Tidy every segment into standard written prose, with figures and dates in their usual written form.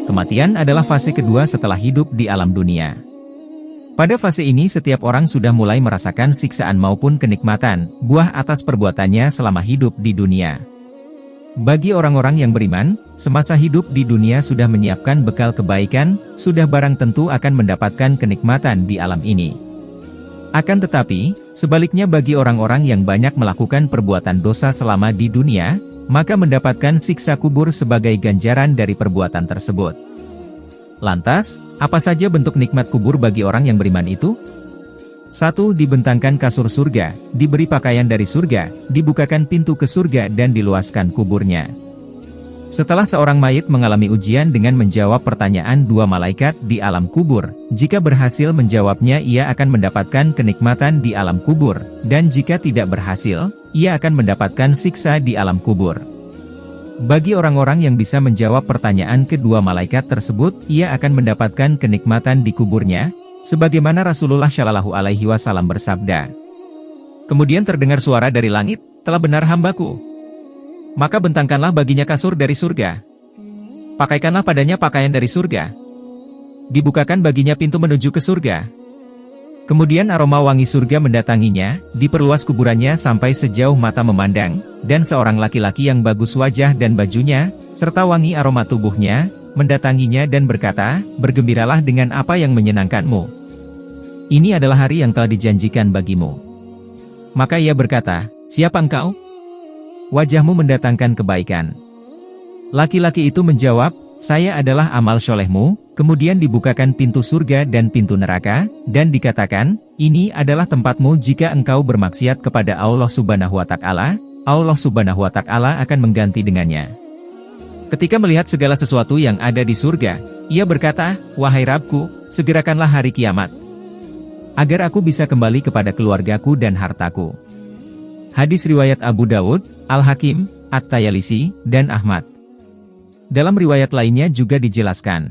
Kematian adalah fase kedua setelah hidup di alam dunia. Pada fase ini setiap orang sudah mulai merasakan siksaan maupun kenikmatan, buah atas perbuatannya selama hidup di dunia. Bagi orang-orang yang beriman, semasa hidup di dunia sudah menyiapkan bekal kebaikan, sudah barang tentu akan mendapatkan kenikmatan di alam ini. Akan tetapi, sebaliknya bagi orang-orang yang banyak melakukan perbuatan dosa selama di dunia, maka mendapatkan siksa kubur sebagai ganjaran dari perbuatan tersebut. Lantas, apa saja bentuk nikmat kubur bagi orang yang beriman itu? 1. Dibentangkan kasur surga, diberi pakaian dari surga, dibukakan pintu ke surga dan diluaskan kuburnya. Setelah seorang mayit mengalami ujian dengan menjawab pertanyaan dua malaikat di alam kubur, jika berhasil menjawabnya ia akan mendapatkan kenikmatan di alam kubur, dan jika tidak berhasil, ia akan mendapatkan siksa di alam kubur. Bagi orang-orang yang bisa menjawab pertanyaan kedua malaikat tersebut, ia akan mendapatkan kenikmatan di kuburnya, sebagaimana Rasulullah Shallallahu Alaihi Wasallam bersabda. Kemudian terdengar suara dari langit, "Telah benar hambaku. Maka bentangkanlah baginya kasur dari surga. Pakaikanlah padanya pakaian dari surga. Dibukakan baginya pintu menuju ke surga." Kemudian aroma wangi surga mendatanginya, diperluas kuburannya sampai sejauh mata memandang, dan seorang laki-laki yang bagus wajah dan bajunya, serta wangi aroma tubuhnya, mendatanginya dan berkata, "Bergembiralah dengan apa yang menyenangkanmu. Ini adalah hari yang telah dijanjikan bagimu." Maka ia berkata, "Siapa engkau?" "Wajahmu mendatangkan kebaikan." Laki-laki itu menjawab, "Saya adalah amal solehmu." Kemudian dibukakan pintu surga dan pintu neraka, dan dikatakan, "Ini adalah tempatmu jika engkau bermaksiat kepada Allah Subhanahu wa Ta'ala, Allah Subhanahu wa Ta'ala akan mengganti dengannya." Ketika melihat segala sesuatu yang ada di surga, ia berkata, "Wahai Rabbku, segerakanlah hari kiamat, agar aku bisa kembali kepada keluargaku dan hartaku." Hadis riwayat Abu Dawud, Al-Hakim, At-Tayalisi, dan Ahmad. Dalam riwayat lainnya juga dijelaskan,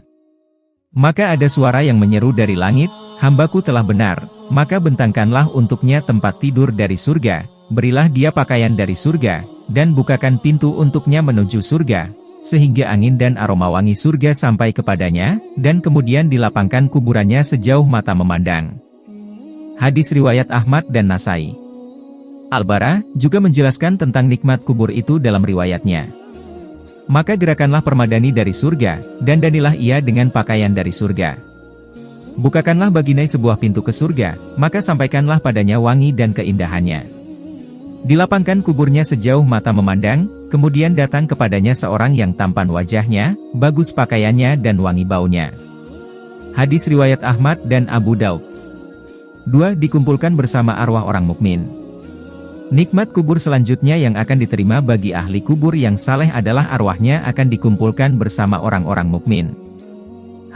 "Maka ada suara yang menyeru dari langit, 'Hambaku telah benar, maka bentangkanlah untuknya tempat tidur dari surga, berilah dia pakaian dari surga, dan bukakan pintu untuknya menuju surga, sehingga angin dan aroma wangi surga sampai kepadanya, dan kemudian dilapangkan kuburannya sejauh mata memandang." Hadis riwayat Ahmad dan Nasai. Al-Bara juga menjelaskan tentang nikmat kubur itu dalam riwayatnya. "Maka gerakanlah permadani dari surga, dan danilah ia dengan pakaian dari surga. Bukakanlah baginai sebuah pintu ke surga, maka sampaikanlah padanya wangi dan keindahannya. Dilapangkan kuburnya sejauh mata memandang, kemudian datang kepadanya seorang yang tampan wajahnya, bagus pakaiannya dan wangi baunya." Hadis riwayat Ahmad dan Abu Daud. 2. Dikumpulkan bersama arwah orang mukmin. Nikmat kubur selanjutnya yang akan diterima bagi ahli kubur yang saleh adalah arwahnya akan dikumpulkan bersama orang-orang mukmin.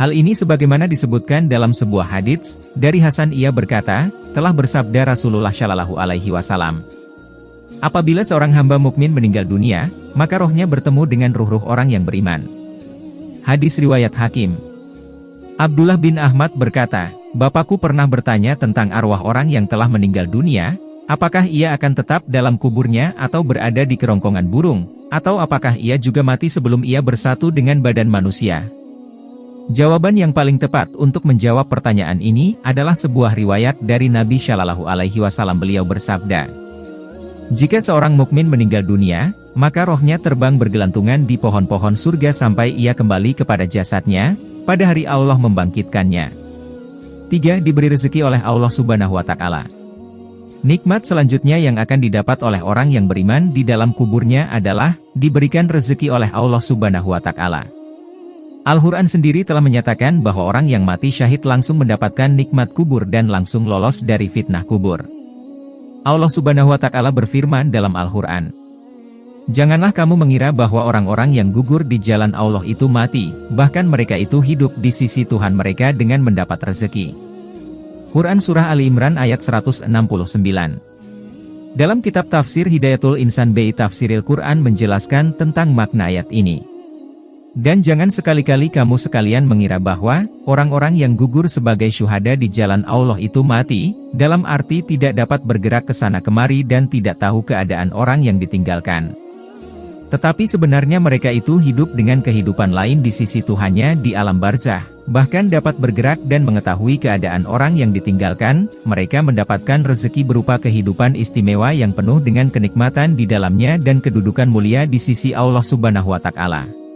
Hal ini sebagaimana disebutkan dalam sebuah hadits, dari Hasan ia berkata, telah bersabda Rasulullah Shallallahu Alaihi Wasallam, "Apabila seorang hamba mukmin meninggal dunia, maka rohnya bertemu dengan ruh-ruh orang yang beriman." Hadis riwayat Hakim. Abdullah bin Ahmad berkata, "Bapakku pernah bertanya tentang arwah orang yang telah meninggal dunia, apakah ia akan tetap dalam kuburnya atau berada di kerongkongan burung, atau apakah ia juga mati sebelum ia bersatu dengan badan manusia?" Jawaban yang paling tepat untuk menjawab pertanyaan ini adalah sebuah riwayat dari Nabi Shallallahu Alaihi Wasallam. Beliau bersabda, "Jika seorang mukmin meninggal dunia, maka rohnya terbang bergelantungan di pohon-pohon surga sampai ia kembali kepada jasadnya, pada hari Allah membangkitkannya." 3. Diberi rezeki oleh Allah Subhanahu wa Ta'ala. Nikmat selanjutnya yang akan didapat oleh orang yang beriman di dalam kuburnya adalah diberikan rezeki oleh Allah Subhanahu wa Ta'ala. Al-Quran sendiri telah menyatakan bahwa orang yang mati syahid langsung mendapatkan nikmat kubur dan langsung lolos dari fitnah kubur. Allah Subhanahu wa Ta'ala berfirman dalam Al-Quran, "Janganlah kamu mengira bahwa orang-orang yang gugur di jalan Allah itu mati, bahkan mereka itu hidup di sisi Tuhan mereka dengan mendapat rezeki." Quran Surah Ali Imran ayat 169. Dalam kitab tafsir Hidayatul Insan bi Tafsiril Quran menjelaskan tentang makna ayat ini. "Dan jangan sekali-kali kamu sekalian mengira bahwa orang-orang yang gugur sebagai syuhada di jalan Allah itu mati, dalam arti tidak dapat bergerak ke sana kemari dan tidak tahu keadaan orang yang ditinggalkan. Tetapi sebenarnya mereka itu hidup dengan kehidupan lain di sisi Tuhannya di alam barzah, bahkan dapat bergerak dan mengetahui keadaan orang yang ditinggalkan. Mereka mendapatkan rezeki berupa kehidupan istimewa yang penuh dengan kenikmatan di dalamnya dan kedudukan mulia di sisi Allah Subhanahu wa Ta'ala.